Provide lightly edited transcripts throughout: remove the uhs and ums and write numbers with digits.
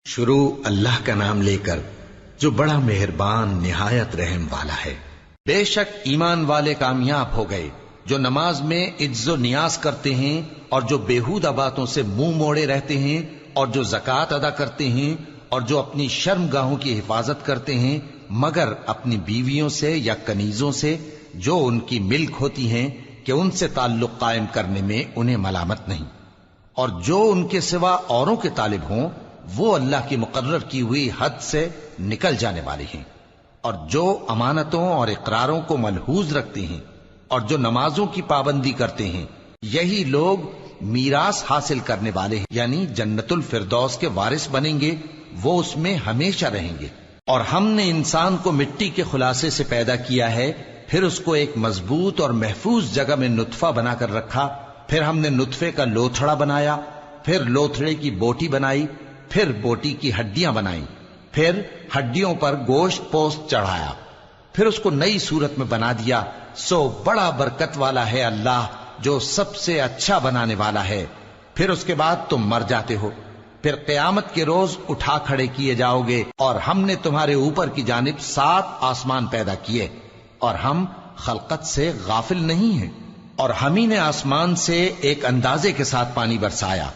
شروع اللہ کا نام لے کر جو بڑا مہربان نہایت رحم والا ہے۔ بے شک ایمان والے کامیاب ہو گئے جو نماز میں عجز و نیاز کرتے ہیں اور جو بیہودہ باتوں سے منہ موڑے رہتے ہیں اور جو زکوٰۃ ادا کرتے ہیں اور جو اپنی شرم گاہوں کی حفاظت کرتے ہیں مگر اپنی بیویوں سے یا کنیزوں سے جو ان کی ملک ہوتی ہیں کہ ان سے تعلق قائم کرنے میں انہیں ملامت نہیں، اور جو ان کے سوا اوروں کے طالب ہوں وہ اللہ کی مقرر کی ہوئی حد سے نکل جانے والے ہیں، اور جو امانتوں اور اقراروں کو ملحوظ رکھتے ہیں اور جو نمازوں کی پابندی کرتے ہیں یہی لوگ میراث حاصل کرنے والے ہیں، یعنی جنت الفردوس کے وارث بنیں گے، وہ اس میں ہمیشہ رہیں گے۔ اور ہم نے انسان کو مٹی کے خلاصے سے پیدا کیا ہے، پھر اس کو ایک مضبوط اور محفوظ جگہ میں نطفہ بنا کر رکھا، پھر ہم نے نطفے کا لوتھڑا بنایا، پھر لوتھڑے کی بوٹی بنائی، پھر بوٹی کی ہڈیاں بنائیں، پھر ہڈیوں پر گوشت پوست چڑھایا، پھر اس کو نئی صورت میں بنا دیا۔ سو بڑا برکت والا ہے اللہ جو سب سے اچھا بنانے والا ہے۔ پھر اس کے بعد تم مر جاتے ہو، پھر قیامت کے روز اٹھا کھڑے کیے جاؤ گے، اور ہم نے تمہارے اوپر کی جانب 7 آسمان پیدا کیے، اور ہم خلقت سے غافل نہیں ہیں۔ اور ہم ہی نے آسمان سے ایک اندازے کے ساتھ پانی برسایا،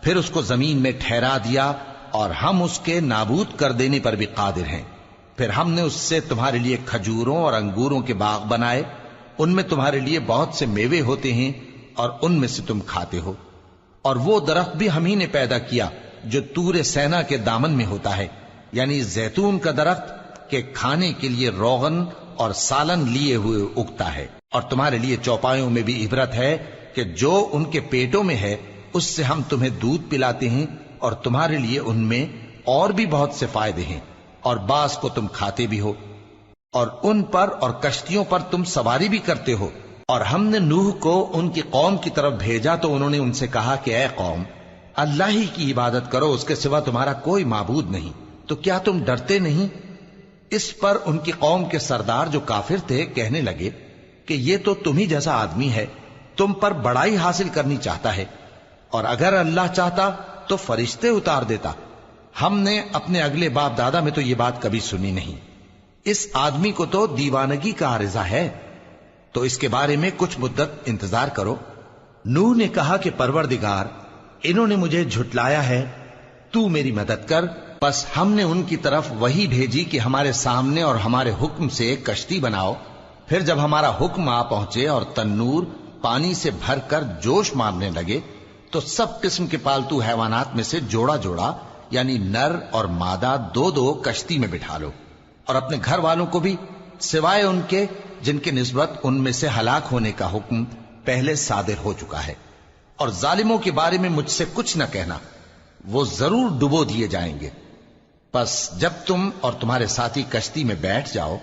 پھر اس کو زمین میں ٹھہرا دیا، اور ہم اس کے نابود کر دینے پر بھی قادر ہیں۔ پھر ہم نے اس سے تمہارے لیے کھجوروں اور انگوروں کے باغ بنائے، ان میں تمہارے لیے بہت سے میوے ہوتے ہیں اور ان میں سے تم کھاتے ہو۔ اور وہ درخت بھی ہم ہی نے پیدا کیا جو طور سینا کے دامن میں ہوتا ہے، یعنی زیتون کا درخت کہ کھانے کے لیے روغن اور سالن لیے ہوئے اگتا ہے، اور تمہارے لیے چوپایوں میں بھی عبرت ہے کہ جو ان کے پیٹوں میں ہے اس سے ہم تمہیں دودھ پلاتے ہیں، اور تمہارے لیے ان میں اور بھی بہت سے فائدے ہیں، اور بعض کو تم کھاتے بھی ہو، اور ان پر اور کشتیوں پر تم سواری بھی کرتے ہو۔ اور ہم نے نوح کو ان کی قوم کی طرف بھیجا تو انہوں نے ان سے کہا کہ اے قوم، اللہ ہی کی عبادت کرو، اس کے سوا تمہارا کوئی معبود نہیں، تو کیا تم ڈرتے نہیں؟ اس پر ان کی قوم کے سردار جو کافر تھے کہنے لگے کہ یہ تو تم ہی جیسا آدمی ہے، تم پر بڑائی حاصل کرنی چاہتا ہے، اور اگر اللہ چاہتا تو فرشتے اتار دیتا۔ ہم نے اپنے اگلے باپ دادا میں تو یہ بات کبھی سنی نہیں، اس آدمی کو تو دیوانگی کا عارضہ ہے، تو اس کے بارے میں کچھ مدت انتظار کرو۔ نوح نے کہا کہ پروردگار، انہوں نے مجھے جھٹلایا ہے، تو میری مدد کر۔ پس ہم نے ان کی طرف وحی بھیجی کہ ہمارے سامنے اور ہمارے حکم سے ایک کشتی بناؤ۔ پھر جب ہمارا حکم آ پہنچے اور تنور پانی سے بھر کر جوش مارنے لگے تو سب قسم کے پالتو حیوانات میں سے جوڑا جوڑا یعنی نر اور مادہ 2 کشتی میں بٹھا لو، اور اپنے گھر والوں کو بھی سوائے ان کے جن کے نسبت ان میں سے ہلاک ہونے کا حکم پہلے صادر ہو چکا ہے۔ اور ظالموں کے بارے میں مجھ سے کچھ نہ کہنا، وہ ضرور ڈبو دیے جائیں گے۔ پس جب تم اور تمہارے ساتھی کشتی میں بیٹھ جاؤ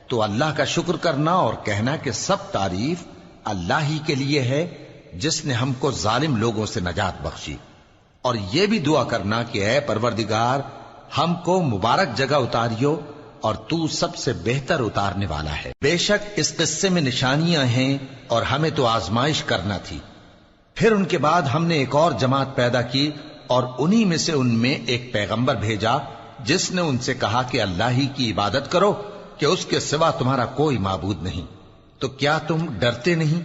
تو اللہ کا شکر کرنا اور کہنا کہ سب تعریف اللہ ہی کے لیے ہے جس نے ہم کو ظالم لوگوں سے نجات بخشی، اور یہ بھی دعا کرنا کہ اے پروردگار، ہم کو مبارک جگہ اتاریو اور تو سب سے بہتر اتارنے والا ہے۔ بے شک اس قصے میں نشانیاں ہیں اور ہمیں تو آزمائش کرنا تھی۔ پھر ان کے بعد ہم نے ایک اور جماعت پیدا کی اور انہی میں سے ان میں ایک پیغمبر بھیجا جس نے ان سے کہا کہ اللہ ہی کی عبادت کرو کہ اس کے سوا تمہارا کوئی معبود نہیں، تو کیا تم ڈرتے نہیں؟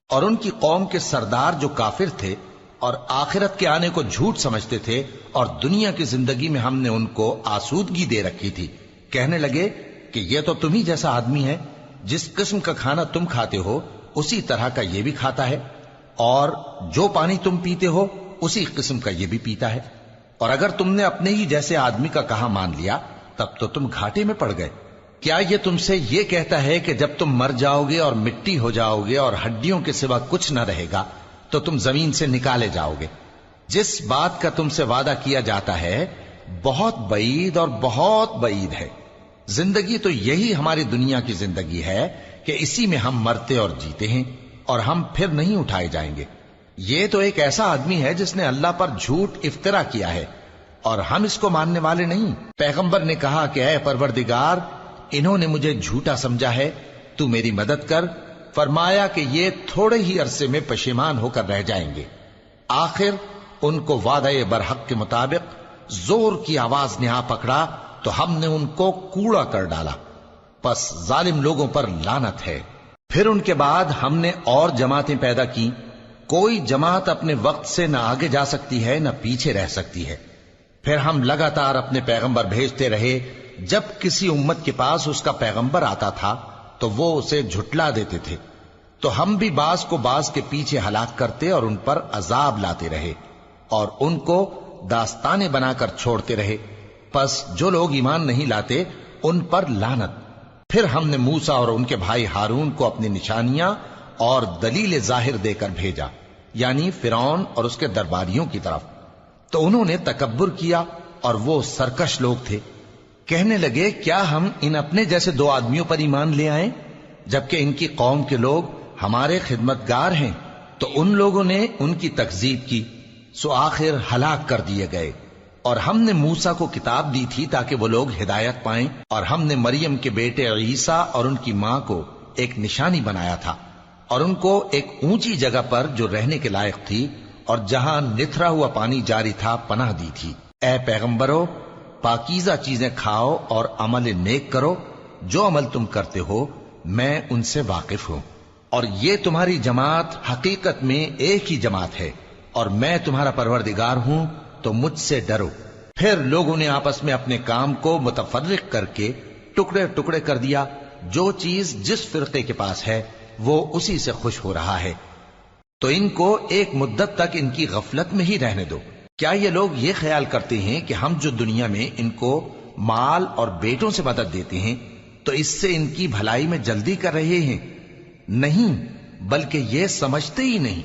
اور ان کی قوم کے سردار جو کافر تھے اور آخرت کے آنے کو جھوٹ سمجھتے تھے اور دنیا کی زندگی میں ہم نے ان کو آسودگی دے رکھی تھی، کہنے لگے کہ یہ تو تم ہی جیسا آدمی ہے، جس قسم کا کھانا تم کھاتے ہو اسی طرح کا یہ بھی کھاتا ہے، اور جو پانی تم پیتے ہو اسی قسم کا یہ بھی پیتا ہے، اور اگر تم نے اپنے ہی جیسے آدمی کا کہا مان لیا تب تو تم گھاٹے میں پڑ گئے۔ کیا یہ تم سے یہ کہتا ہے کہ جب تم مر جاؤ گے اور مٹی ہو جاؤ گے اور ہڈیوں کے سوا کچھ نہ رہے گا تو تم زمین سے نکالے جاؤ گے؟ جس بات کا تم سے وعدہ کیا جاتا ہے بہت بعید اور بہت بعید ہے۔ زندگی تو یہی ہماری دنیا کی زندگی ہے کہ اسی میں ہم مرتے اور جیتے ہیں، اور ہم پھر نہیں اٹھائے جائیں گے۔ یہ تو ایک ایسا آدمی ہے جس نے اللہ پر جھوٹ افطرا کیا ہے، اور ہم اس کو ماننے والے نہیں۔ پیغمبر نے کہا کہ اے پروردگار، انہوں نے مجھے جھوٹا سمجھا ہے، تو میری مدد کر۔ فرمایا کہ یہ تھوڑے ہی عرصے میں پشیمان ہو کر رہ جائیں گے، آخر ان کو وعدہ برحق کے مطابق زور کی آواز نے آ پکڑا تو ہم نے ان کو کوڑا کر ڈالا، پس ظالم لوگوں پر لعنت ہے۔ پھر ان کے بعد ہم نے اور جماعتیں پیدا کی، کوئی جماعت اپنے وقت سے نہ آگے جا سکتی ہے نہ پیچھے رہ سکتی ہے۔ پھر ہم لگاتار اپنے پیغمبر بھیجتے رہے، جب کسی امت کے پاس اس کا پیغمبر آتا تھا تو وہ اسے جھٹلا دیتے تھے، تو ہم بھی بعض کو بعض کے پیچھے ہلاک کرتے اور ان پر عذاب لاتے رہے اور ان کو داستانیں بنا کر چھوڑتے رہے۔ پس جو لوگ ایمان نہیں لاتے ان پر لعنت۔ پھر ہم نے موسیٰ اور ان کے بھائی ہارون کو اپنی نشانیاں اور دلیل ظاہر دے کر بھیجا، یعنی فرعون اور اس کے درباریوں کی طرف، تو انہوں نے تکبر کیا اور وہ سرکش لوگ تھے۔ کہنے لگے کیا ہم ان اپنے جیسے دو آدمیوں پر ایمان لے آئیں جبکہ ان کی قوم کے لوگ ہمارے خدمتگار ہیں؟ تو ان لوگوں نے ان کی تکذیب کی، سو آخر ہلاک کر دیے گئے۔ اور ہم نے موسیٰ کو کتاب دی تھی تاکہ وہ لوگ ہدایت پائیں، اور ہم نے مریم کے بیٹے عیسیٰ اور ان کی ماں کو ایک نشانی بنایا تھا اور ان کو ایک اونچی جگہ پر جو رہنے کے لائق تھی اور جہاں نتھرا ہوا پانی جاری تھا پناہ دی تھی۔ اے پیغمبرو، پاکیزہ چیزیں کھاؤ اور عمل نیک کرو، جو عمل تم کرتے ہو میں ان سے واقف ہوں، اور یہ تمہاری جماعت حقیقت میں ایک ہی جماعت ہے، اور میں تمہارا پروردگار ہوں تو مجھ سے ڈرو۔ پھر لوگوں نے آپس میں اپنے کام کو متفرق کر کے ٹکڑے ٹکڑے کر دیا، جو چیز جس فرقے کے پاس ہے وہ اسی سے خوش ہو رہا ہے، تو ان کو ایک مدت تک ان کی غفلت میں ہی رہنے دو۔ کیا یہ لوگ یہ خیال کرتے ہیں کہ ہم جو دنیا میں ان کو مال اور بیٹوں سے مدد دیتے ہیں تو اس سے ان کی بھلائی میں جلدی کر رہے ہیں؟ نہیں، بلکہ یہ سمجھتے ہی نہیں۔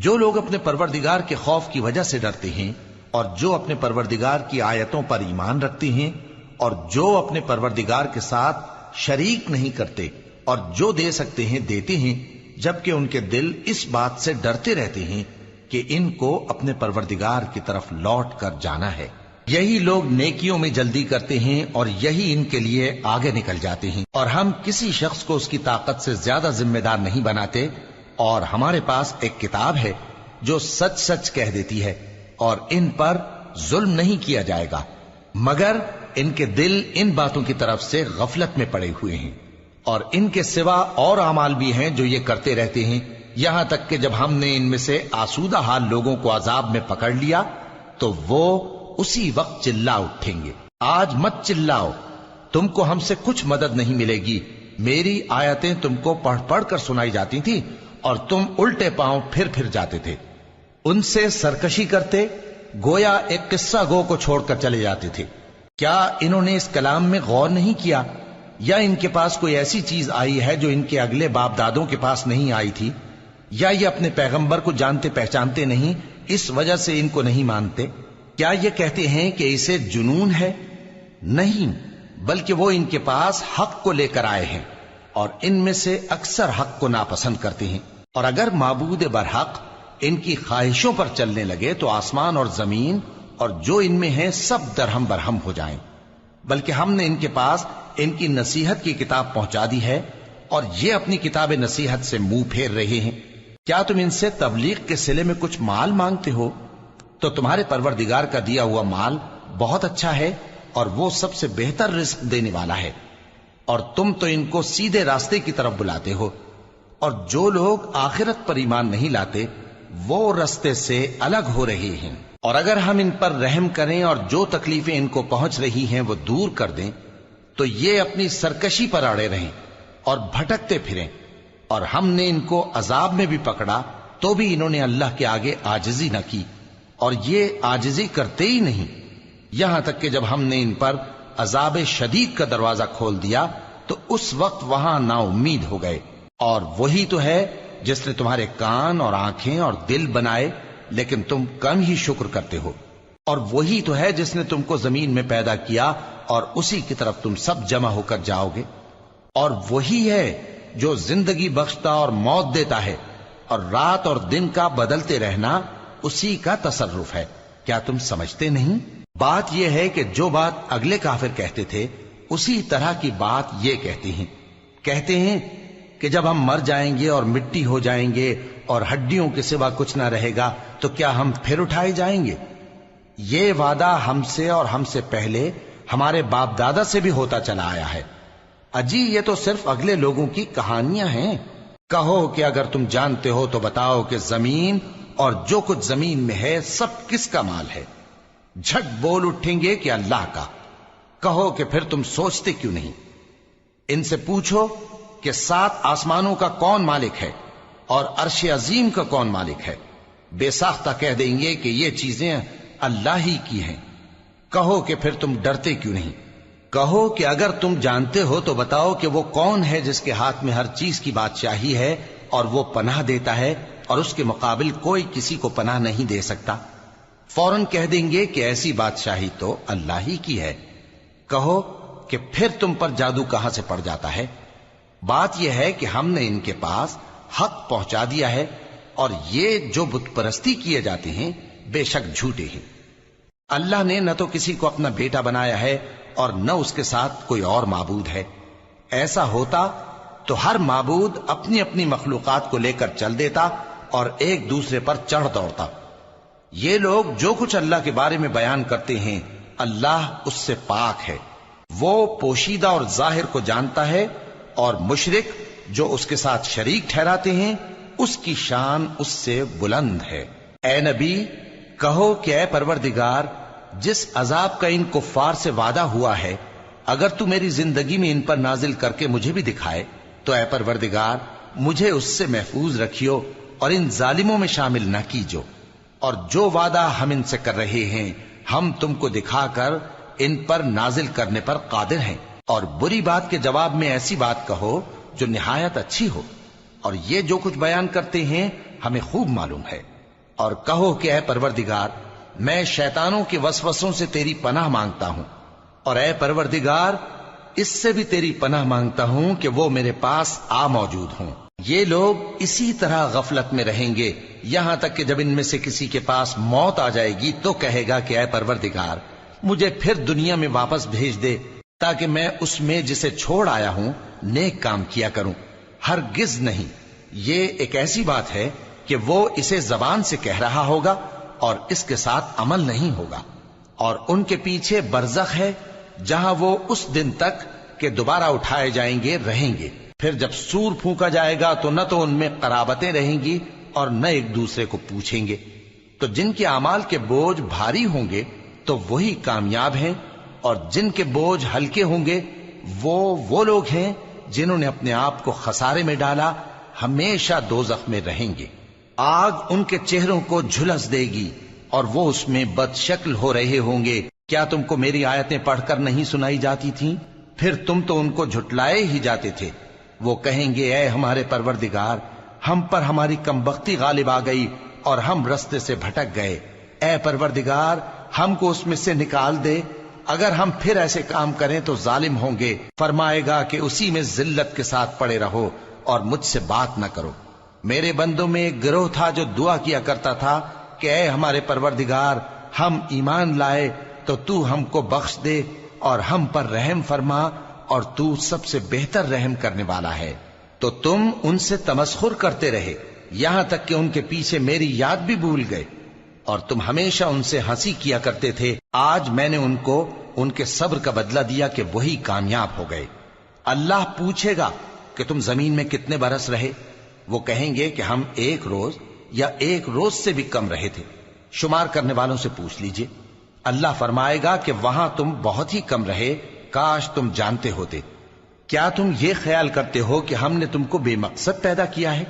جو لوگ اپنے پروردگار کے خوف کی وجہ سے ڈرتے ہیں اور جو اپنے پروردگار کی آیتوں پر ایمان رکھتے ہیں اور جو اپنے پروردگار کے ساتھ شریک نہیں کرتے اور جو دے سکتے ہیں دیتے ہیں، جبکہ ان کے دل اس بات سے ڈرتے رہتے ہیں کہ ان کو اپنے پروردگار کی طرف لوٹ کر جانا ہے۔ یہی لوگ نیکیوں میں جلدی کرتے ہیں اور یہی ان کے لیے آگے نکل جاتے ہیں، اور ہم کسی شخص کو اس کی طاقت سے زیادہ ذمہ دار نہیں بناتے، اور ہمارے پاس ایک کتاب ہے جو سچ سچ کہہ دیتی ہے، اور ان پر ظلم نہیں کیا جائے گا، مگر ان کے دل ان باتوں کی طرف سے غفلت میں پڑے ہوئے ہیں، اور ان کے سوا اور اعمال بھی ہیں جو یہ کرتے رہتے ہیں، یہاں تک کہ جب ہم نے ان میں سے آسودہ حال لوگوں کو عذاب میں پکڑ لیا تو وہ اسی وقت چلا اٹھیں گے۔ آج مت چلاؤ، تم کو ہم سے کچھ مدد نہیں ملے گی، میری آیتیں تم کو پڑھ پڑھ کر سنائی جاتی تھی اور تم الٹے پاؤں پھر جاتے تھے۔ ان سے سرکشی کرتے، گویا ایک قصہ گو کو چھوڑ کر چلے جاتے تھے۔ کیا انہوں نے اس کلام میں غور نہیں کیا، یا ان کے پاس کوئی ایسی چیز آئی ہے جو ان کے اگلے باپ دادوں کے پاس نہیں آئی تھی، یا یہ اپنے پیغمبر کو جانتے پہچانتے نہیں اس وجہ سے ان کو نہیں مانتے؟ کیا یہ کہتے ہیں کہ اسے جنون ہے؟ نہیں، بلکہ وہ ان کے پاس حق کو لے کر آئے ہیں، اور ان میں سے اکثر حق کو ناپسند کرتے ہیں۔ اور اگر معبود برحق ان کی خواہشوں پر چلنے لگے تو آسمان اور زمین اور جو ان میں ہے سب درہم برہم ہو جائیں۔ بلکہ ہم نے ان کے پاس ان کی نصیحت کی کتاب پہنچا دی ہے، اور یہ اپنی کتاب نصیحت سے منہ پھیر رہے ہیں۔ کیا تم ان سے تبلیغ کے صلے میں کچھ مال مانگتے ہو؟ تو تمہارے پروردگار کا دیا ہوا مال بہت اچھا ہے، اور وہ سب سے بہتر رزق دینے والا ہے، اور تم تو ان کو سیدھے راستے کی طرف بلاتے ہو۔ اور جو لوگ آخرت پر ایمان نہیں لاتے وہ راستے سے الگ ہو رہے ہیں۔ اور اگر ہم ان پر رحم کریں اور جو تکلیفیں ان کو پہنچ رہی ہیں وہ دور کر دیں تو یہ اپنی سرکشی پر اڑے رہیں اور بھٹکتے پھریں، اور ہم نے ان کو عذاب میں بھی پکڑا تو بھی انہوں نے اللہ کے آگے عاجزی نہ کی، اور یہ عاجزی کرتے ہی نہیں، یہاں تک کہ جب ہم نے ان پر عذاب شدید کا دروازہ کھول دیا تو اس وقت وہاں نا امید ہو گئے۔ اور وہی تو ہے جس نے تمہارے کان اور آنکھیں اور دل بنائے، لیکن تم کم ہی شکر کرتے ہو۔ اور وہی تو ہے جس نے تم کو زمین میں پیدا کیا اور اسی کی طرف تم سب جمع ہو کر جاؤ گے۔ اور وہی ہے جو زندگی بخشتا اور موت دیتا ہے، اور رات اور دن کا بدلتے رہنا اسی کا تصرف ہے۔ کیا تم سمجھتے نہیں؟ بات یہ ہے کہ جو بات اگلے کافر کہتے تھے اسی طرح کی بات یہ کہتے ہیں کہ جب ہم مر جائیں گے اور مٹی ہو جائیں گے اور ہڈیوں کے سوا کچھ نہ رہے گا تو کیا ہم پھر اٹھائے جائیں گے؟ یہ وعدہ ہم سے اور ہم سے پہلے ہمارے باپ دادا سے بھی ہوتا چلا آیا ہے۔ اجی یہ تو صرف اگلے لوگوں کی کہانیاں ہیں۔ کہو کہ اگر تم جانتے ہو تو بتاؤ کہ زمین اور جو کچھ زمین میں ہے سب کس کا مال ہے؟ جھٹ بول اٹھیں گے کہ اللہ کا۔ کہو کہ پھر تم سوچتے کیوں نہیں؟ ان سے پوچھو کہ 7 آسمانوں کا کون مالک ہے اور عرش عظیم کا کون مالک ہے؟ بے ساختہ کہہ دیں گے کہ یہ چیزیں اللہ ہی کی ہیں۔ کہو کہ پھر تم ڈرتے کیوں نہیں؟ کہو کہ اگر تم جانتے ہو تو بتاؤ کہ وہ کون ہے جس کے ہاتھ میں ہر چیز کی بادشاہی ہے اور وہ پناہ دیتا ہے اور اس کے مقابل کوئی کسی کو پناہ نہیں دے سکتا؟ فوراً کہہ دیں گے کہ ایسی بادشاہی تو اللہ ہی کی ہے۔ کہو کہ پھر تم پر جادو کہاں سے پڑ جاتا ہے؟ بات یہ ہے کہ ہم نے ان کے پاس حق پہنچا دیا ہے اور یہ جو بت پرستی کیے جاتے ہیں بے شک جھوٹے ہیں۔ اللہ نے نہ تو کسی کو اپنا بیٹا بنایا ہے اور نہ اس کے ساتھ کوئی اور معبود ہے۔ ایسا ہوتا تو ہر معبود اپنی اپنی مخلوقات کو لے کر چل دیتا اور ایک دوسرے پر چڑھ دوڑتا۔ یہ لوگ جو کچھ اللہ کے بارے میں بیان کرتے ہیں اللہ اس سے پاک ہے، وہ پوشیدہ اور ظاہر کو جانتا ہے، اور مشرک جو اس کے ساتھ شریک ٹھہراتے ہیں اس کی شان اس سے بلند ہے۔ اے نبی کہو کہ اے پروردگار، جس عذاب کا ان کفار سے وعدہ ہوا ہے اگر تو میری زندگی میں ان پر نازل کر کے مجھے بھی دکھائے تو اے پروردگار مجھے اس سے محفوظ رکھیو اور ان ظالموں میں شامل نہ کیجو، اور جو وعدہ ہم ان سے کر رہے ہیں ہم تم کو دکھا کر ان پر نازل کرنے پر قادر ہیں۔ اور بری بات کے جواب میں ایسی بات کہو جو نہایت اچھی ہو، اور یہ جو کچھ بیان کرتے ہیں ہمیں خوب معلوم ہے۔ اور کہو کہ اے پروردگار میں شیطانوں کے وسوسوں سے تیری پناہ مانگتا ہوں، اور اے پروردگار اس سے بھی تیری پناہ مانگتا ہوں کہ وہ میرے پاس آ موجود ہوں۔ یہ لوگ اسی طرح غفلت میں رہیں گے یہاں تک کہ جب ان میں سے کسی کے پاس موت آ جائے گی تو کہے گا کہ اے پروردگار مجھے پھر دنیا میں واپس بھیج دے تاکہ میں اس میں جسے چھوڑ آیا ہوں نیک کام کیا کروں۔ ہرگز نہیں، یہ ایک ایسی بات ہے کہ وہ اسے زبان سے کہہ رہا ہوگا اور اس کے ساتھ عمل نہیں ہوگا۔ اور ان کے پیچھے برزخ ہے جہاں وہ اس دن تک کہ دوبارہ اٹھائے جائیں گے رہیں گے۔ پھر جب سور پھونکا جائے گا تو نہ تو ان میں قرابتیں رہیں گی اور نہ ایک دوسرے کو پوچھیں گے۔ تو جن کے اعمال کے بوجھ بھاری ہوں گے تو وہی کامیاب ہیں، اور جن کے بوجھ ہلکے ہوں گے وہ لوگ ہیں جنہوں نے اپنے آپ کو خسارے میں ڈالا، ہمیشہ دوزخ میں رہیں گے۔ آگ ان کے چہروں کو جھلس دے گی اور وہ اس میں بد شکل ہو رہے ہوں گے۔ کیا تم کو میری آیتیں پڑھ کر نہیں سنائی جاتی تھیں؟ پھر تم تو ان کو جھٹلائے ہی جاتے تھے۔ وہ کہیں گے اے ہمارے پروردگار ہم پر ہماری کمبختی غالب آ گئی اور ہم رستے سے بھٹک گئے، اے پروردگار ہم کو اس میں سے نکال دے، اگر ہم پھر ایسے کام کریں تو ظالم ہوں گے۔ فرمائے گا کہ اسی میں ذلت کے ساتھ پڑے رہو اور مجھ سے بات نہ کرو۔ میرے بندوں میں ایک گروہ تھا جو دعا کیا کرتا تھا کہ اے ہمارے پروردگار ہم ایمان لائے تو تو ہم کو بخش دے اور ہم پر رحم فرما، اور تو سب سے بہتر رحم کرنے والا ہے۔ تو تم ان سے تمسخر کرتے رہے یہاں تک کہ ان کے پیچھے میری یاد بھی بھول گئے، اور تم ہمیشہ ان سے ہنسی کیا کرتے تھے۔ آج میں نے ان کو ان کے صبر کا بدلہ دیا کہ وہی کامیاب ہو گئے۔ اللہ پوچھے گا کہ تم زمین میں کتنے برس رہے؟ وہ کہیں گے کہ ہم 1 روز یا 1 روز سے بھی کم رہے تھے۔ شمار کرنے والوں سے پوچھ لیجئے۔ اللہ فرمائے گا کہ وہاں تم بہت ہی کم رہے، کاش تم جانتے ہوتے۔ کیا تم یہ خیال کرتے ہو کہ ہم نے تم کو بے مقصد پیدا کیا ہے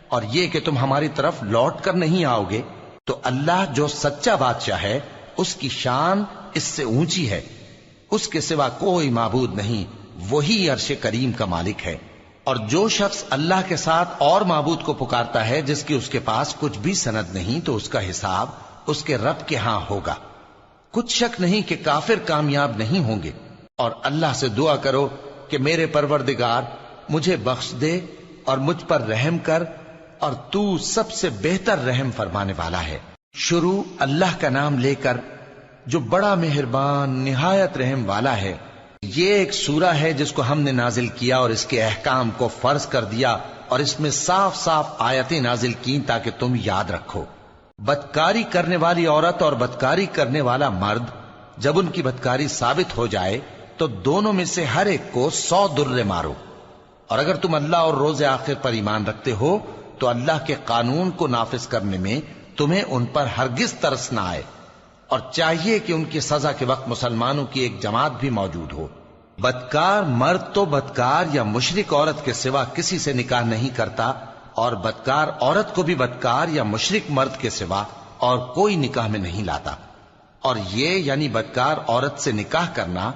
اور یہ کہ تم ہماری طرف لوٹ کر نہیں آؤ گے؟ تو اللہ جو سچا بادشاہ ہے اس کی شان اس سے اونچی ہے، اس کے سوا کوئی معبود نہیں، وہی عرش کریم کا مالک ہے۔ اور جو شخص اللہ کے ساتھ اور معبود کو پکارتا ہے جس کی اس کے پاس کچھ بھی سند نہیں تو اس کا حساب اس کے رب کے ہاں ہوگا۔ کچھ شک نہیں کہ کافر کامیاب نہیں ہوں گے۔ اور اللہ سے دعا کرو کہ میرے پروردگار مجھے بخش دے اور مجھ پر رحم کر، اور تو سب سے بہتر رحم فرمانے والا ہے۔ شروع اللہ کا نام لے کر جو بڑا مہربان نہایت رحم والا ہے۔ یہ ایک سورہ ہے جس کو ہم نے نازل کیا اور اس کے احکام کو فرض کر دیا، اور اس میں صاف صاف آیتیں نازل کی تاکہ تم یاد رکھو۔ بدکاری کرنے والی عورت اور بدکاری کرنے والا مرد جب ان کی بدکاری ثابت ہو جائے تو دونوں میں سے ہر ایک کو 100 درے مارو. اور اگر تم اللہ اور روز آخر پر ایمان رکھتے ہو تو اللہ کے قانون کو نافذ کرنے میں تمہیں ان پر ہرگز ترس نہ آئے، اور چاہیے کہ ان کی سزا کے وقت مسلمانوں کی ایک جماعت بھی موجود ہو. بدکار مرد تو بدکار یا مشرک عورت کے سوا کسی سے نکاح نہیں کرتا، اور بدکار عورت کو بھی بدکار یا مشرک مرد کے سوا اور کوئی نکاح میں نہیں لاتا. اور یہ یعنی بدکار عورت سے نکاح کرنا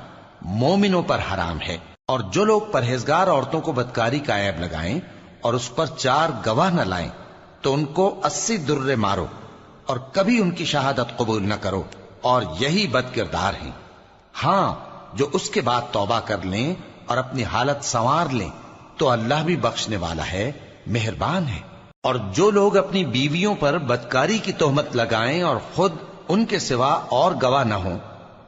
مومنوں پر حرام ہے. اور جو لوگ پرہیزگار عورتوں کو بدکاری کا عیب لگائیں اور اس پر 4 گواہ نہ لائیں تو ان کو 80 درے مارو، اور کبھی ان کی شہادت قبول نہ کرو، اور یہی بد کردار ہیں. ہاں، جو اس کے بعد توبہ کر لیں اور اپنی حالت سنوار لیں تو اللہ بھی بخشنے والا ہے، مہربان ہے. اور جو لوگ اپنی بیویوں پر بدکاری کی تہمت لگائیں اور خود ان کے سوا اور گواہ نہ ہوں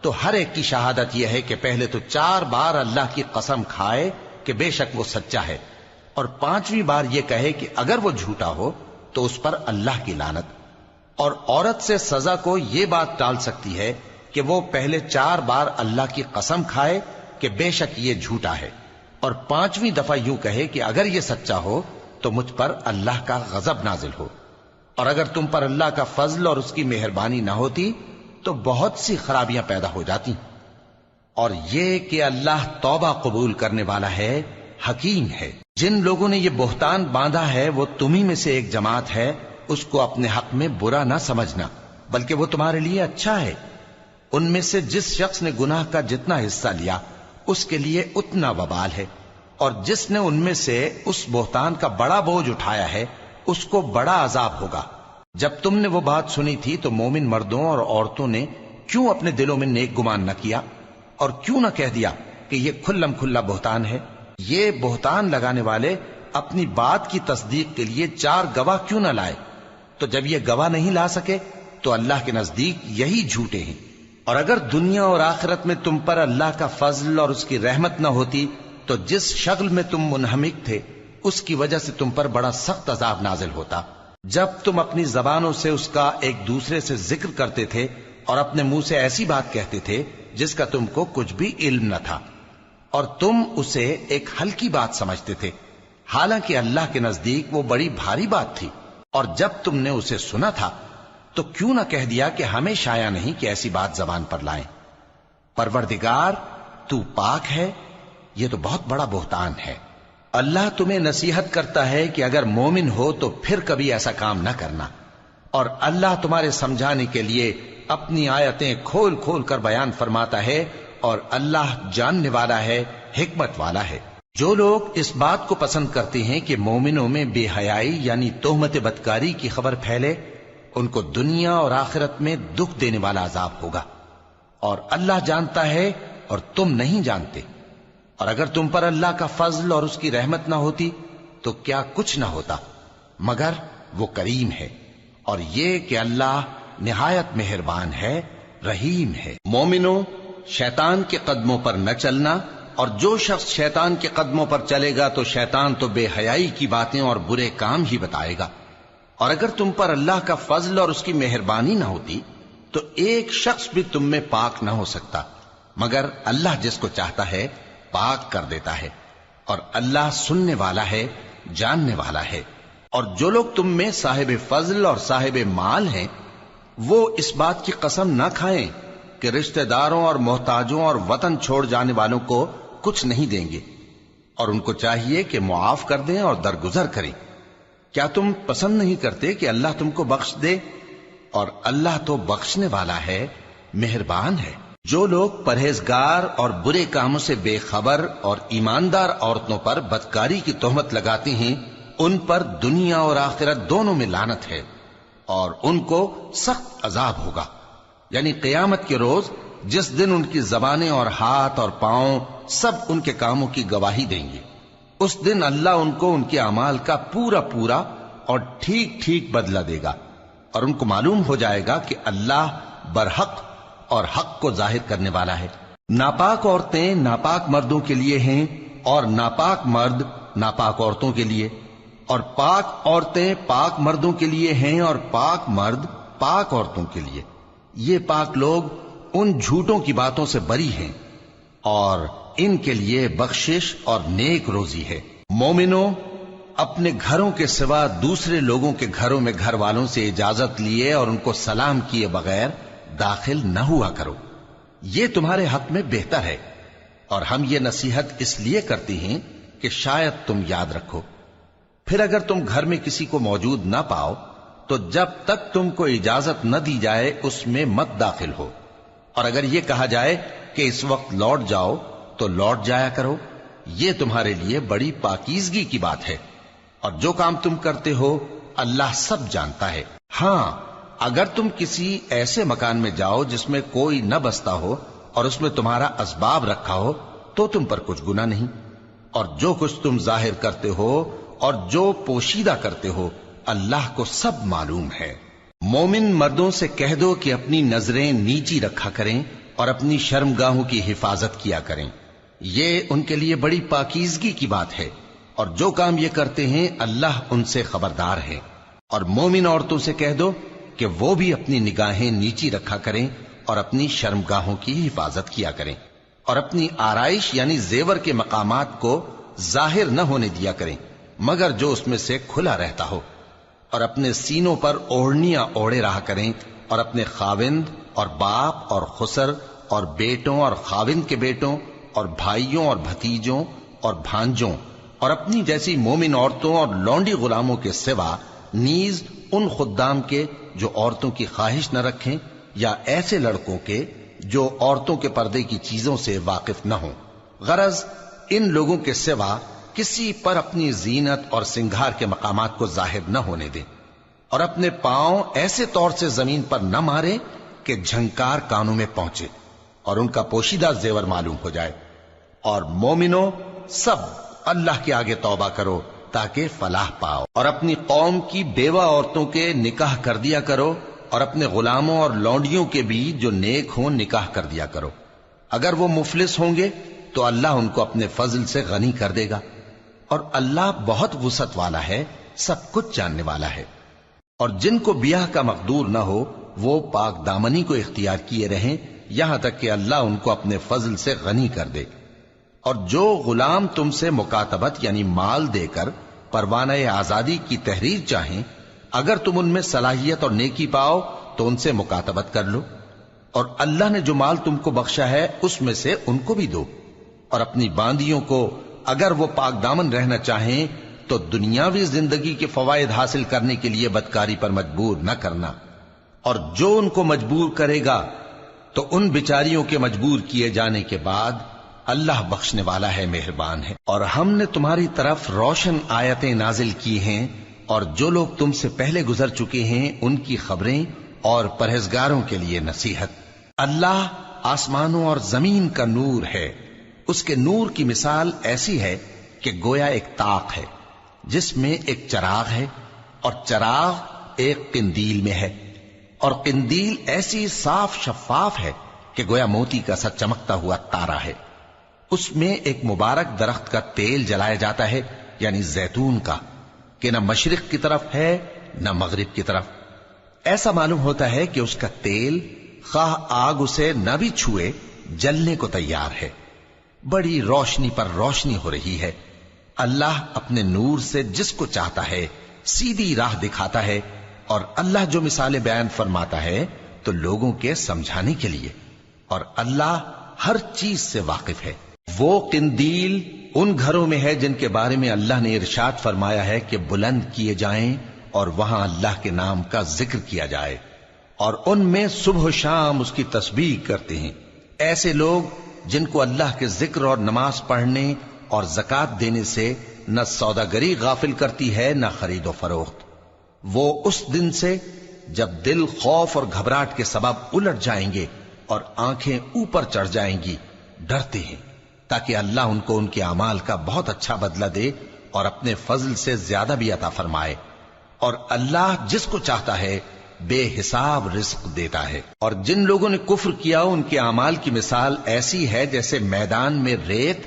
تو ہر ایک کی شہادت یہ ہے کہ پہلے تو 4 بار اللہ کی قسم کھائے کہ بے شک وہ سچا ہے، اور 5ویں بار یہ کہے کہ اگر وہ جھوٹا ہو تو اس پر اللہ کی لعنت. اور عورت سے سزا کو یہ بات ٹال سکتی ہے کہ وہ پہلے 4 بار اللہ کی قسم کھائے کہ بے شک یہ جھوٹا ہے، اور 5ویں دفعہ یوں کہے کہ اگر یہ سچا ہو تو مجھ پر اللہ کا غضب نازل ہو. اور اگر تم پر اللہ کا فضل اور اس کی مہربانی نہ ہوتی تو بہت سی خرابیاں پیدا ہو جاتی. اور یہ کہ اللہ توبہ قبول کرنے والا ہے، حکیم ہے. جن لوگوں نے یہ بہتان باندھا ہے وہ تمہیں میں سے ایک جماعت ہے، اس کو اپنے حق میں برا نہ سمجھنا، بلکہ وہ تمہارے لیے اچھا ہے. ان میں سے جس شخص نے گناہ کا جتنا حصہ لیا اس کے لیے اتنا وبال ہے، اور جس نے ان میں سے اس بہتان کا بڑا بوجھ اٹھایا ہے اس کو بڑا عذاب ہوگا. جب تم نے وہ بات سنی تھی تو مومن مردوں اور عورتوں نے کیوں اپنے دلوں میں نیک گمان نہ کیا، اور کیوں نہ کہہ دیا کہ یہ کھلم کھلا بہتان ہے؟ یہ بہتان لگانے والے اپنی بات کی تصدیق کے لیے 4 گواہ کیوں نہ لائے؟ تو جب یہ گواہ نہیں لا سکے تو اللہ کے نزدیک یہی جھوٹے ہیں. اور اگر دنیا اور آخرت میں تم پر اللہ کا فضل اور اس کی رحمت نہ ہوتی تو جس شغل میں تم منہمک تھے اس کی وجہ سے تم پر بڑا سخت عذاب نازل ہوتا. جب تم اپنی زبانوں سے اس کا ایک دوسرے سے ذکر کرتے تھے اور اپنے منہ سے ایسی بات کہتے تھے جس کا تم کو کچھ بھی علم نہ تھا، اور تم اسے ایک ہلکی بات سمجھتے تھے، حالانکہ اللہ کے نزدیک وہ بڑی بھاری بات تھی. اور جب تم نے اسے سنا تھا تو کیوں نہ کہہ دیا کہ ہمیں شایع نہیں کہ ایسی بات زبان پر لائیں. پروردگار تو پاک ہے، یہ تو بہت بڑا بہتان ہے. اللہ تمہیں نصیحت کرتا ہے کہ اگر مومن ہو تو پھر کبھی ایسا کام نہ کرنا، اور اللہ تمہارے سمجھانے کے لیے اپنی آیتیں کھول کھول کر بیان فرماتا ہے، اور اللہ جاننے والا ہے، حکمت والا ہے. جو لوگ اس بات کو پسند کرتے ہیں کہ مومنوں میں بے حیائی یعنی تہمت بدکاری کی خبر پھیلے، ان کو دنیا اور آخرت میں دکھ دینے والا عذاب ہوگا. اور اللہ جانتا ہے اور تم نہیں جانتے. اور اگر تم پر اللہ کا فضل اور اس کی رحمت نہ ہوتی تو کیا کچھ نہ ہوتا، مگر وہ کریم ہے. اور یہ کہ اللہ نہایت مہربان ہے، رحیم ہے. مومنوں، شیطان کے قدموں پر نہ چلنا، اور جو شخص شیطان کے قدموں پر چلے گا تو شیطان تو بے حیائی کی باتیں اور برے کام ہی بتائے گا. اور اگر تم پر اللہ کا فضل اور اس کی مہربانی نہ ہوتی تو ایک شخص بھی تم میں پاک نہ ہو سکتا، مگر اللہ جس کو چاہتا ہے پاک کر دیتا ہے. اور اللہ سننے والا ہے، جاننے والا ہے. اور جو لوگ تم میں صاحب فضل اور صاحب مال ہیں وہ اس بات کی قسم نہ کھائیں کہ رشتہ داروں اور محتاجوں اور وطن چھوڑ جانے والوں کو کچھ نہیں دیں گے، اور ان کو چاہیے کہ معاف کر دیں اور درگزر کریں. کیا تم پسند نہیں کرتے کہ اللہ تم کو بخش دے؟ اور اللہ تو بخشنے والا ہے، مہربان ہے. جو لوگ پرہیزگار اور برے کاموں سے بے خبر اور ایماندار عورتوں پر بدکاری کی تہمت لگاتے ہیں ان پر دنیا اور آخرت دونوں میں لعنت ہے، اور ان کو سخت عذاب ہوگا. یعنی قیامت کے روز جس دن ان کی زبانیں اور ہاتھ اور پاؤں سب ان کے کاموں کی گواہی دیں گے، اس دن اللہ ان کو ان کے اعمال کا پورا پورا اور ٹھیک ٹھیک بدلہ دے گا، اور ان کو معلوم ہو جائے گا کہ اللہ برحق اور حق کو ظاہر کرنے والا ہے. ناپاک عورتیں ناپاک مردوں کے لیے ہیں اور ناپاک مرد ناپاک عورتوں کے لیے، اور پاک عورتیں پاک مردوں کے لیے ہیں اور پاک مرد پاک عورتوں کے لیے، یہ پاک لوگ ان جھوٹوں کی باتوں سے بری ہیں اور ان کے لیے بخشش اور نیک روزی ہے۔ مومنوں، اپنے گھروں کے سوا دوسرے لوگوں کے گھروں میں گھر والوں سے اجازت لیے اور ان کو سلام کیے بغیر داخل نہ ہوا کرو، یہ تمہارے حق میں بہتر ہے، اور ہم یہ نصیحت اس لیے کرتے ہیں کہ شاید تم یاد رکھو۔ پھر اگر تم گھر میں کسی کو موجود نہ پاؤ تو جب تک تم کو اجازت نہ دی جائے اس میں مت داخل ہو، اور اگر یہ کہا جائے کہ اس وقت لوٹ جاؤ تو لوٹ جایا کرو، یہ تمہارے لیے بڑی پاکیزگی کی بات ہے، اور جو کام تم کرتے ہو اللہ سب جانتا ہے۔ ہاں، اگر تم کسی ایسے مکان میں جاؤ جس میں کوئی نہ بستا ہو اور اس میں تمہارا اسباب رکھا ہو تو تم پر کچھ گناہ نہیں، اور جو کچھ تم ظاہر کرتے ہو اور جو پوشیدہ کرتے ہو اللہ کو سب معلوم ہے۔ مومن مردوں سے کہہ دو کہ اپنی نظریں نیچی رکھا کریں اور اپنی شرمگاہوں کی حفاظت کیا کریں، یہ ان کے لیے بڑی پاکیزگی کی بات ہے، اور جو کام یہ کرتے ہیں اللہ ان سے خبردار ہے۔ اور مومن عورتوں سے کہہ دو کہ وہ بھی اپنی نگاہیں نیچی رکھا کریں اور اپنی شرمگاہوں کی حفاظت کیا کریں، اور اپنی آرائش یعنی زیور کے مقامات کو ظاہر نہ ہونے دیا کریں مگر جو اس میں سے کھلا رہتا ہو، اور اپنے سینوں پر اوڑھنیاں اوڑھے رہا کریں، اور اپنے خاوند اور باپ اور خسر اور بیٹوں اور خاوند کے بیٹوں اور بھائیوں اور بھتیجوں اور بھانجوں اور اپنی جیسی مومن عورتوں اور لونڈی غلاموں کے سوا نیز ان خدام کے جو عورتوں کی خواہش نہ رکھیں، یا ایسے لڑکوں کے جو عورتوں کے پردے کی چیزوں سے واقف نہ ہوں۔ غرض ان لوگوں کے سوا کسی پر اپنی زینت اور سنگھار کے مقامات کو ظاہر نہ ہونے دیں، اور اپنے پاؤں ایسے طور سے زمین پر نہ مارے کہ جھنکار کانوں میں پہنچے اور ان کا پوشیدہ زیور معلوم ہو جائے۔ اور مومنوں، سب اللہ کے آگے توبہ کرو تاکہ فلاح پاؤ، اور اپنی قوم کی بیوہ عورتوں کے نکاح کر دیا کرو، اور اپنے غلاموں اور لونڈیوں کے بھی جو نیک ہوں نکاح کر دیا کرو۔ اگر وہ مفلس ہوں گے تو اللہ ان کو اپنے فضل سے غنی کر دے گا، اور اللہ بہت وسعت والا ہے، سب کچھ جاننے والا ہے۔ اور جن کو بیاہ کا مقدور نہ ہو وہ پاک دامنی کو اختیار کیے رہیں یہاں تک کہ اللہ ان کو اپنے فضل سے غنی کر دے۔ اور جو غلام تم سے مکاتبت یعنی مال دے کر پروانہ آزادی کی تحریر چاہیں، اگر تم ان میں صلاحیت اور نیکی پاؤ تو ان سے مکاتبت کر لو، اور اللہ نے جو مال تم کو بخشا ہے اس میں سے ان کو بھی دو۔ اور اپنی باندیوں کو اگر وہ پاک دامن رہنا چاہیں تو دنیاوی زندگی کے فوائد حاصل کرنے کے لیے بدکاری پر مجبور نہ کرنا، اور جو ان کو مجبور کرے گا تو ان بیچاریوں کے مجبور کیے جانے کے بعد اللہ بخشنے والا ہے، مہربان ہے۔ اور ہم نے تمہاری طرف روشن آیتیں نازل کی ہیں، اور جو لوگ تم سے پہلے گزر چکے ہیں ان کی خبریں اور پرہیزگاروں کے لیے نصیحت۔ اللہ آسمانوں اور زمین کا نور ہے، اس کے نور کی مثال ایسی ہے کہ گویا ایک طاق ہے جس میں ایک چراغ ہے، اور چراغ ایک قندیل میں ہے، اور قندیل ایسی صاف شفاف ہے کہ گویا موتی کا سا چمکتا ہوا تارا ہے۔ اس میں ایک مبارک درخت کا تیل جلایا جاتا ہے یعنی زیتون کا، کہ نہ مشرق کی طرف ہے نہ مغرب کی طرف۔ ایسا معلوم ہوتا ہے کہ اس کا تیل خواہ آگ اسے نہ بھی چھوئے جلنے کو تیار ہے، بڑی روشنی پر روشنی ہو رہی ہے۔ اللہ اپنے نور سے جس کو چاہتا ہے سیدھی راہ دکھاتا ہے، اور اللہ جو مثالیں بیان فرماتا ہے تو لوگوں کے سمجھانے کے لیے، اور اللہ ہر چیز سے واقف ہے۔ وہ قندیل ان گھروں میں ہے جن کے بارے میں اللہ نے ارشاد فرمایا ہے کہ بلند کیے جائیں اور وہاں اللہ کے نام کا ذکر کیا جائے، اور ان میں صبح و شام اس کی تسبیح کرتے ہیں۔ ایسے لوگ جن کو اللہ کے ذکر اور نماز پڑھنے اور زکوٰۃ دینے سے نہ سوداگری غافل کرتی ہے نہ خرید و فروخت، وہ اس دن سے جب دل خوف اور گھبراہٹ کے سبب الٹ جائیں گے اور آنکھیں اوپر چڑھ جائیں گی ڈرتے ہیں، تاکہ اللہ ان کو ان کے اعمال کا بہت اچھا بدلہ دے اور اپنے فضل سے زیادہ بھی عطا فرمائے۔ اور اللہ جس کو چاہتا ہے بے حساب رزق دیتا ہے۔ اور جن لوگوں نے کفر کیا ان کے اعمال کی مثال ایسی ہے جیسے میدان میں ریت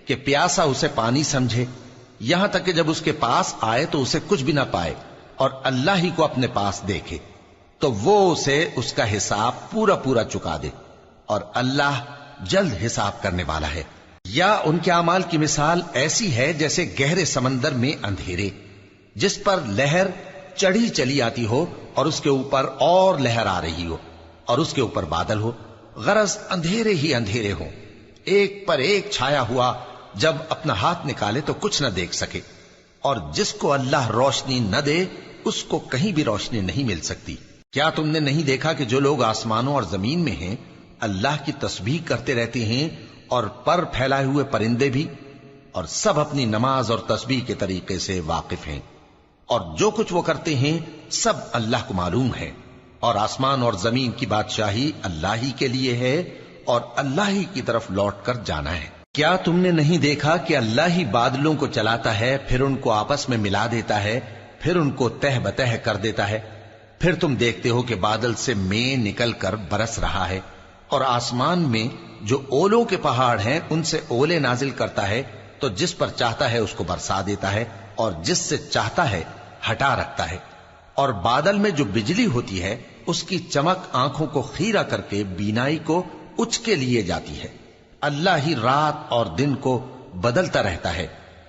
کہ پیاسا اسے پانی سمجھے، یہاں تک کہ جب اس کے پاس آئے تو اسے کچھ بھی نہ پائے اور اللہ ہی کو اپنے پاس دیکھے، تو وہ اسے اس کا حساب پورا پورا چکا دے، اور اللہ جلد حساب کرنے والا ہے۔ یا ان کے اعمال کی مثال ایسی ہے جیسے گہرے سمندر میں اندھیرے، جس پر لہر چڑھی چلی آتی ہو اور اس کے اوپر اور لہر آ رہی ہو، اور اس کے اوپر بادل ہو، غرض اندھیرے ہی اندھیرے ہوں، ایک پر ایک چھایا ہوا، جب اپنا ہاتھ نکالے تو کچھ نہ دیکھ سکے۔ اور جس کو اللہ روشنی نہ دے اس کو کہیں بھی روشنی نہیں مل سکتی۔ کیا تم نے نہیں دیکھا کہ جو لوگ آسمانوں اور زمین میں ہیں اللہ کی تسبیح کرتے رہتے ہیں، اور پر پھیلائے ہوئے پرندے بھی، اور سب اپنی نماز اور تسبیح کے طریقے سے واقف ہیں، اور جو کچھ وہ کرتے ہیں سب اللہ کو معلوم ہے، اور آسمان اور زمین کی بادشاہی اللہ ہی کے لیے ہے، اور اللہ ہی کی طرف لوٹ کر جانا ہے۔ کیا تم نے نہیں دیکھا کہ اللہ ہی بادلوں کو چلاتا ہے، پھر ان کو آپس میں ملا دیتا ہے، پھر ان کو تہ بتہ کر دیتا ہے، پھر تم دیکھتے ہو کہ بادل سے مے نکل کر برس رہا ہے، اور آسمان میں جو اولوں کے پہاڑ ہیں ان سے اولے نازل کرتا ہے، تو جس پر چاہتا ہے اس کو برسا دیتا ہے، اور جس سے چاہتا ہے ہٹا رکھتا ہے۔ اور بادل میں جو بجلی ہوتی ہے اس کی چمک آنکھوں کو خیرہ کر کے بینائی کو اچکے لیے جاتی ہے۔ اللہ ہی رات اور دن کو بدلتا رہتا ہے،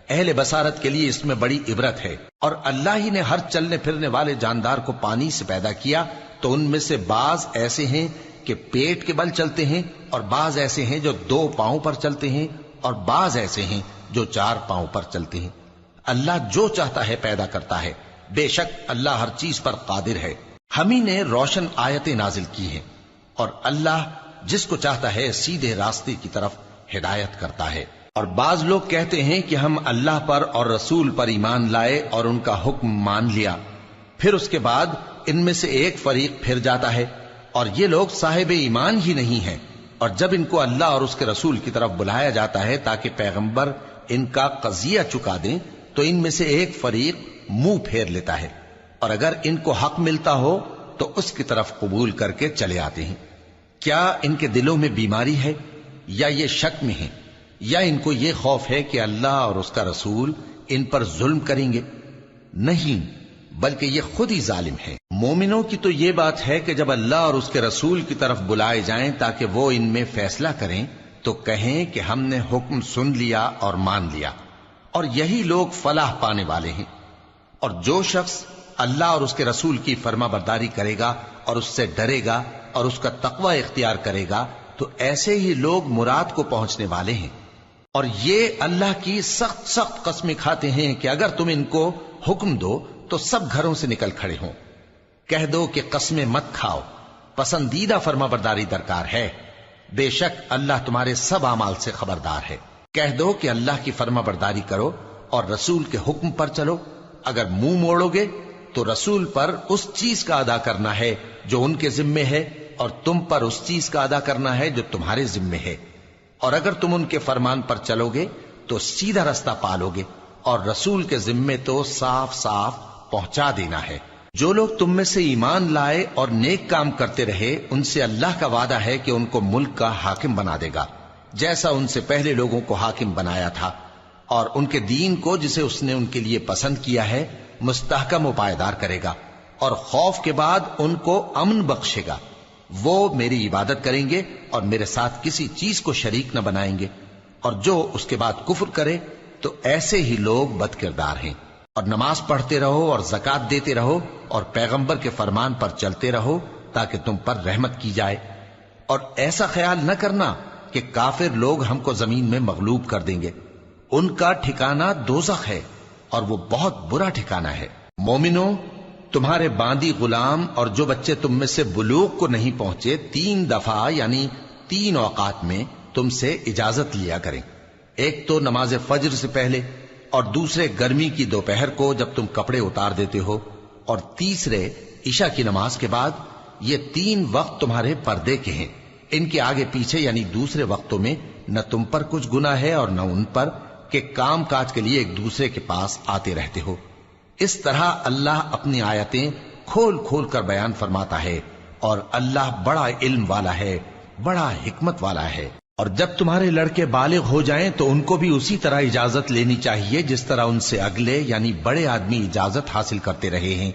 اہل بصارت کے لیے اس میں بڑی عبرت ہے۔ اور اللہ ہی نے ہر چلنے پھرنے والے جاندار کو پانی سے پیدا کیا، تو ان میں سے بعض ایسے ہیں کہ پیٹ کے بل چلتے ہیں، اور بعض ایسے ہیں جو 2 پاؤں پر چلتے ہیں، اور بعض ایسے ہیں جو 4 پاؤں پر چلتے ہیں۔ اللہ جو چاہتا ہے پیدا کرتا ہے، بے شک اللہ ہر چیز پر قادر ہے۔ ہم ہی نے روشن آیتیں نازل کی ہیں، اور اللہ جس کو چاہتا ہے سیدھے راستے کی طرف ہدایت کرتا ہے۔ اور بعض لوگ کہتے ہیں کہ ہم اللہ پر اور رسول پر ایمان لائے اور ان کا حکم مان لیا، پھر اس کے بعد ان میں سے ایک فریق پھر جاتا ہے، اور یہ لوگ صاحب ایمان ہی نہیں ہیں۔ اور جب ان کو اللہ اور اس کے رسول کی طرف بلایا جاتا ہے تاکہ پیغمبر ان کا قضیہ چکا دیں، تو ان میں سے ایک فریق منہ پھیر لیتا ہے، اور اگر ان کو حق ملتا ہو تو اس کی طرف قبول کر کے چلے آتے ہیں۔ کیا ان کے دلوں میں بیماری ہے، یا یہ شک میں ہیں، یا ان کو یہ خوف ہے کہ اللہ اور اس کا رسول ان پر ظلم کریں گے؟ نہیں، بلکہ یہ خود ہی ظالم ہیں۔ مومنوں کی تو یہ بات ہے کہ جب اللہ اور اس کے رسول کی طرف بلائے جائیں تاکہ وہ ان میں فیصلہ کریں، تو کہیں کہ ہم نے حکم سن لیا اور مان لیا، اور یہی لوگ فلاح پانے والے ہیں۔ اور جو شخص اللہ اور اس کے رسول کی فرما برداری کرے گا اور اس سے ڈرے گا اور اس کا تقوی اختیار کرے گا، تو ایسے ہی لوگ مراد کو پہنچنے والے ہیں۔ اور یہ اللہ کی سخت سخت قسمیں کھاتے ہیں کہ اگر تم ان کو حکم دو تو سب گھروں سے نکل کھڑے ہوں۔ کہہ دو کہ قسمیں مت کھاؤ، پسندیدہ فرما برداری درکار ہے، بے شک اللہ تمہارے سب اعمال سے خبردار ہے۔ کہہ دو کہ اللہ کی فرما برداری کرو اور رسول کے حکم پر چلو، اگر منہ موڑو گے تو رسول پر اس چیز کا ادا کرنا ہے جو ان کے ذمے ہے، اور تم پر اس چیز کا ادا کرنا ہے جو تمہارے ذمے ہے۔ اور اگر تم ان کے فرمان پر چلو گے تو سیدھا رستہ پالو گے، اور رسول کے ذمے تو صاف صاف پہنچا دینا ہے۔ جو لوگ تم میں سے ایمان لائے اور نیک کام کرتے رہے، ان سے اللہ کا وعدہ ہے کہ ان کو ملک کا حاکم بنا دے گا، جیسا ان سے پہلے لوگوں کو حاکم بنایا تھا، اور ان کے دین کو جسے اس نے ان کے لیے پسند کیا ہے مستحکم و پائیدار کرے گا، اور خوف کے بعد ان کو امن بخشے گا۔ وہ میری عبادت کریں گے اور میرے ساتھ کسی چیز کو شریک نہ بنائیں گے، اور جو اس کے بعد کفر کرے تو ایسے ہی لوگ بد کردار ہیں۔ اور نماز پڑھتے رہو اور زکوٰۃ دیتے رہو اور پیغمبر کے فرمان پر چلتے رہو تاکہ تم پر رحمت کی جائے۔ اور ایسا خیال نہ کرنا کہ کافر لوگ ہم کو زمین میں مغلوب کر دیں گے، ان کا ٹھکانہ دوزخ ہے اور وہ بہت برا ٹھکانہ ہے۔ مومنوں، تمہارے باندی غلام اور جو بچے تم میں سے بلوغ کو نہیں پہنچے 3 دفعہ یعنی 3 اوقات میں تم سے اجازت لیا کریں، ایک تو نماز فجر سے پہلے، اور دوسرے گرمی کی دوپہر کو جب تم کپڑے اتار دیتے ہو، اور تیسرے عشاء کی نماز کے بعد۔ یہ 3 وقت تمہارے پردے کے ہیں، ان کے آگے پیچھے یعنی دوسرے وقتوں میں نہ تم پر کچھ گناہ ہے اور نہ ان پر، کہ کام کاج کے لیے ایک دوسرے کے پاس آتے رہتے ہو۔ اس طرح اللہ اپنی آیتیں کھول کھول کر بیان فرماتا ہے، اور اللہ بڑا علم والا ہے، بڑا حکمت والا ہے۔ اور جب تمہارے لڑکے بالغ ہو جائیں تو ان کو بھی اسی طرح اجازت لینی چاہیے جس طرح ان سے اگلے یعنی بڑے آدمی اجازت حاصل کرتے رہے ہیں۔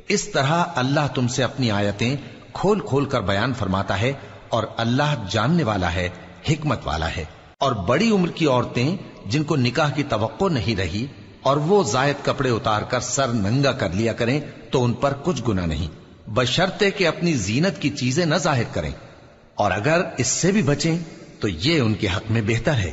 اس طرح اللہ تم سے اپنی آیتیں کھول کھول کر بیان فرماتا ہے، اور اللہ جاننے والا ہے، حکمت والا ہے۔ اور بڑی عمر کی عورتیں جن کو نکاح کی توقع نہیں رہی اور وہ زائد کپڑے اتار کر سر ننگا کر لیا کریں تو ان پر کچھ گناہ نہیں، بشرطے کہ اپنی زینت کی چیزیں نہ ظاہر کریں، اور اگر اس سے بھی بچیں تو یہ ان کے حق میں بہتر ہے،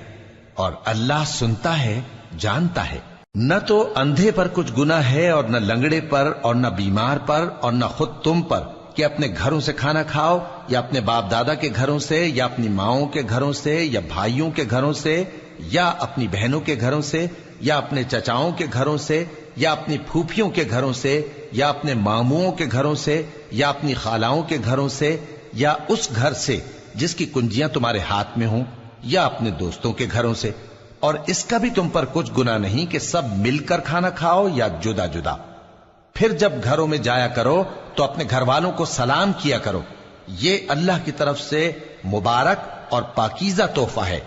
اور اللہ سنتا ہے، جانتا ہے۔ نہ تو اندھے پر کچھ گناہ ہے، اور نہ لنگڑے پر، اور نہ بیمار پر، اور نہ خود تم پر کہ اپنے گھروں سے کھانا کھاؤ، یا اپنے باپ دادا کے گھروں سے، یا اپنی ماؤں کے گھروں سے، یا بھائیوں کے گھروں سے، یا اپنی بہنوں کے گھروں سے، یا اپنے چچاؤں کے گھروں سے، یا اپنی پھوپھیوں کے گھروں سے، یا اپنے ماموؤں کے گھروں سے، یا اپنی خالاؤں کے گھروں سے، یا اس گھر سے جس کی کنجیاں تمہارے ہاتھ میں ہوں، یا اپنے دوستوں کے گھروں سے۔ اور اس کا بھی تم پر کچھ گناہ نہیں کہ سب مل کر کھانا کھاؤ یا جدا جدا۔ پھر جب گھروں میں جایا کرو تو اپنے گھر والوں کو سلام کیا کرو، یہ اللہ کی طرف سے مبارک اور پاکیزہ تحفہ ہے۔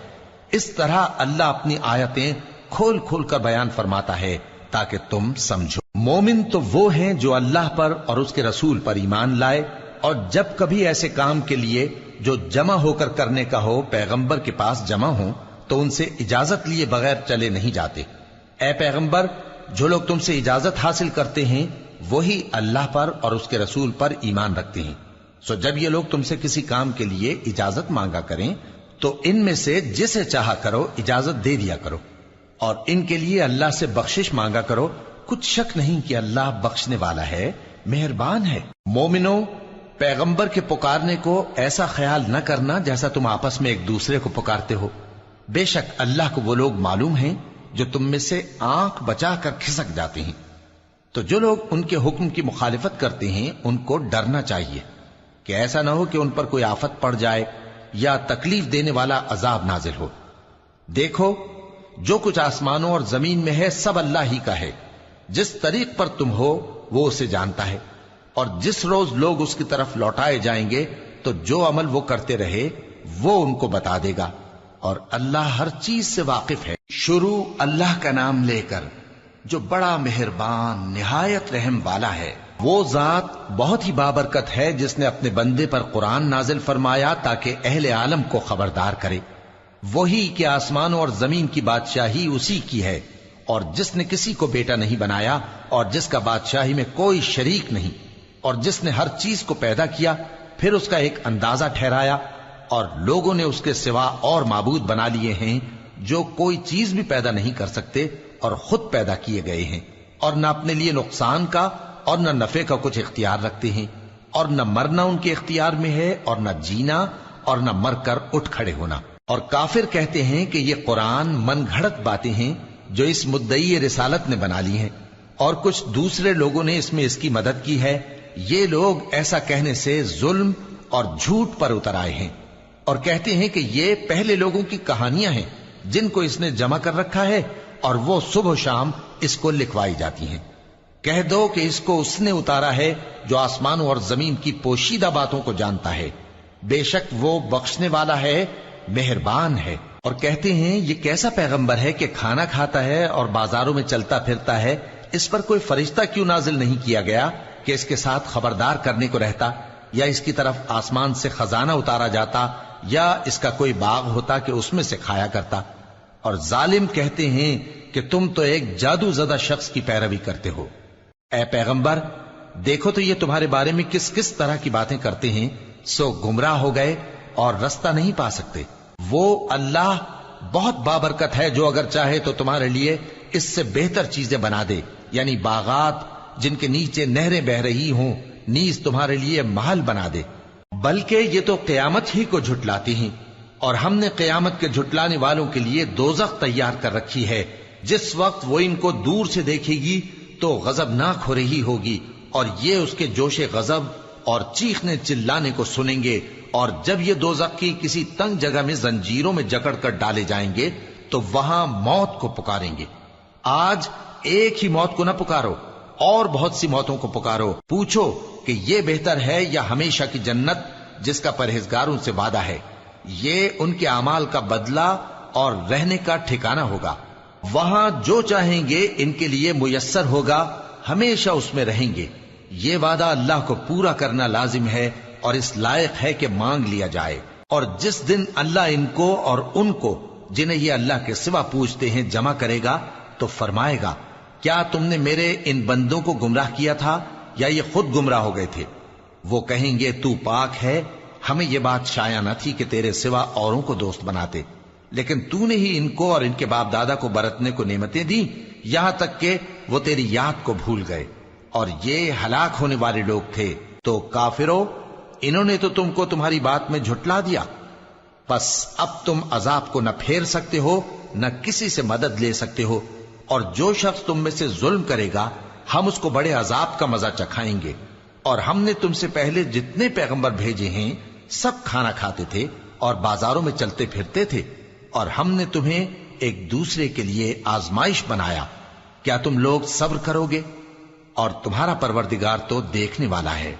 اس طرح اللہ اپنی آیتیں کھول کھول کر بیان فرماتا ہے تاکہ تم سمجھو۔ مومن تو وہ ہیں جو اللہ پر اور اس کے رسول پر ایمان لائے، اور جب کبھی ایسے کام کے لیے جو جمع ہو کر کرنے کا ہو پیغمبر کے پاس جمع ہوں تو ان سے اجازت لیے بغیر چلے نہیں جاتے۔ اے پیغمبر، جو لوگ تم سے اجازت حاصل کرتے ہیں وہی اللہ پر اور اس کے رسول پر ایمان رکھتے ہیں، سو جب یہ لوگ تم سے کسی کام کے لیے اجازت مانگا کریں تو ان میں سے جسے چاہا کرو اجازت دے دیا کرو، اور ان کے لیے اللہ سے بخشش مانگا کرو، کچھ شک نہیں کہ اللہ بخشنے والا ہے، مہربان ہے۔ مومنو، پیغمبر کے پکارنے کو ایسا خیال نہ کرنا جیسا تم آپس میں ایک دوسرے کو پکارتے ہو، بے شک اللہ کو وہ لوگ معلوم ہیں جو تم میں سے آنکھ بچا کر کھسک جاتے ہیں۔ تو جو لوگ ان کے حکم کی مخالفت کرتے ہیں ان کو ڈرنا چاہیے کہ ایسا نہ ہو کہ ان پر کوئی آفت پڑ جائے یا تکلیف دینے والا عذاب نازل ہو۔ دیکھو، جو کچھ آسمانوں اور زمین میں ہے سب اللہ ہی کا ہے، جس طریق پر تم ہو وہ اسے جانتا ہے، اور جس روز لوگ اس کی طرف لوٹائے جائیں گے تو جو عمل وہ کرتے رہے وہ ان کو بتا دے گا، اور اللہ ہر چیز سے واقف ہے۔ شروع اللہ کا نام لے کر جو بڑا مہربان نہایت رحم والا ہے۔ وہ ذات بہت ہی بابرکت ہے جس نے اپنے بندے پر قرآن نازل فرمایا تاکہ اہل عالم کو خبردار کرے۔ وہی کہ آسمانوں اور زمین کی بادشاہی اسی کی ہے، اور جس نے کسی کو بیٹا نہیں بنایا اور جس کا بادشاہی میں کوئی شریک نہیں، اور جس نے ہر چیز کو پیدا کیا پھر اس کا ایک اندازہ ٹھہرایا، اور لوگوں نے اس کے سوا اور معبود بنا لیے ہیں جو کوئی چیز بھی پیدا نہیں کر سکتے اور خود پیدا کیے گئے ہیں، اور نہ اپنے لیے نقصان کا اور نہ نفع کا کچھ اختیار رکھتے ہیں، اور نہ مرنا ان کے اختیار میں ہے اور نہ جینا اور نہ مر کر اٹھ کھڑے ہونا۔ اور کافر کہتے ہیں کہ یہ قرآن من گھڑت باتیں ہیں جو اس مدعی رسالت نے بنا لی ہیں، اور کچھ دوسرے لوگوں نے اس میں اس کی مدد کی ہے۔ یہ لوگ ایسا کہنے سے ظلم اور جھوٹ پر اتر آئے ہیں، اور کہتے ہیں کہ یہ پہلے لوگوں کی کہانیاں ہیں جن کو اس نے جمع کر رکھا ہے اور وہ صبح و شام اس کو لکھوائی جاتی ہیں۔ کہہ دو کہ اس کو اس نے اتارا ہے جو آسمانوں اور زمین کی پوشیدہ باتوں کو جانتا ہے، بے شک وہ بخشنے والا ہے، مہربان ہے۔ اور کہتے ہیں یہ کیسا پیغمبر ہے کہ کھانا کھاتا ہے اور بازاروں میں چلتا پھرتا ہے، اس پر کوئی فرشتہ کیوں نازل نہیں کیا گیا کہ اس کے ساتھ خبردار کرنے کو رہتا، یا اس کی طرف آسمان سے خزانہ اتارا جاتا، یا اس کا کوئی باغ ہوتا کہ اس میں سے کھایا کرتا۔ اور ظالم کہتے ہیں کہ تم تو ایک جادو زدہ شخص کی پیروی کرتے ہو۔ اے پیغمبر، دیکھو تو یہ تمہارے بارے میں کس کس طرح کی باتیں کرتے ہیں، سو گمراہ ہو گئے اور رستہ نہیں پا سکتے۔ وہ اللہ بہت بابرکت ہے جو اگر چاہے تو تمہارے لیے اس سے بہتر چیزیں بنا دے، یعنی باغات جن کے نیچے نہریں بہ رہی ہوں، نیز تمہارے لیے محل بنا دے۔ بلکہ یہ تو قیامت ہی کو جھٹلاتی ہیں، اور ہم نے قیامت کے جھٹلانے والوں کے لیے دوزخ تیار کر رکھی ہے، جس وقت وہ ان کو دور سے دیکھے گی تو غضبناک ہو رہی ہوگی، اور یہ اس کے جوش غضب اور چیخنے چلانے کو سنیں گے۔ اور جب یہ دوزخ کی کسی تنگ جگہ میں زنجیروں میں جکڑ کر ڈالے جائیں گے تو وہاں موت کو پکاریں گے۔ آج ایک ہی موت کو نہ پکارو، اور بہت سی موتوں کو پکارو، پوچھو کہ یہ بہتر ہے یا ہمیشہ کی جنت جس کا پرہیزگاروں سے وعدہ ہے، یہ ان کے اعمال کا بدلہ اور رہنے کا ٹھکانہ ہوگا، وہاں جو چاہیں گے ان کے لیے میسر ہوگا، ہمیشہ اس میں رہیں گے۔ یہ وعدہ اللہ کو پورا کرنا لازم ہے اور اس لائق ہے کہ مانگ لیا جائے۔ اور جس دن اللہ ان کو اور ان کو جنہیں یہ اللہ کے سوا پوجتے ہیں جمع کرے گا تو فرمائے گا، کیا تم نے میرے ان بندوں کو گمراہ کیا تھا یا یہ خود گمراہ ہو گئے تھے؟ وہ کہیں گے تو پاک ہے، ہمیں یہ بات شایع نہ تھی کہ تیرے سوا اوروں کو دوست بناتے، لیکن تو نے ہی ان کو اور ان کے باپ دادا کو برتنے کو نعمتیں دی، یہاں تک کہ وہ تیری یاد کو بھول گئے، اور یہ ہلاک ہونے والے لوگ تھے۔ تو کافرو، انہوں نے تو تم کو تمہاری بات میں جھٹلا دیا، بس اب تم عذاب کو نہ پھیر سکتے ہو نہ کسی سے مدد لے سکتے ہو، اور جو شخص تم میں سے ظلم کرے گا ہم اس کو بڑے عذاب کا مزہ چکھائیں گے۔ اور ہم نے تم سے پہلے جتنے پیغمبر بھیجے ہیں سب کھانا کھاتے تھے اور بازاروں میں چلتے پھرتے تھے، اور ہم نے تمہیں ایک دوسرے کے لیے آزمائش بنایا، کیا تم لوگ صبر کرو گے؟ اور تمہارا پروردگار تو دیکھنے والا ہے۔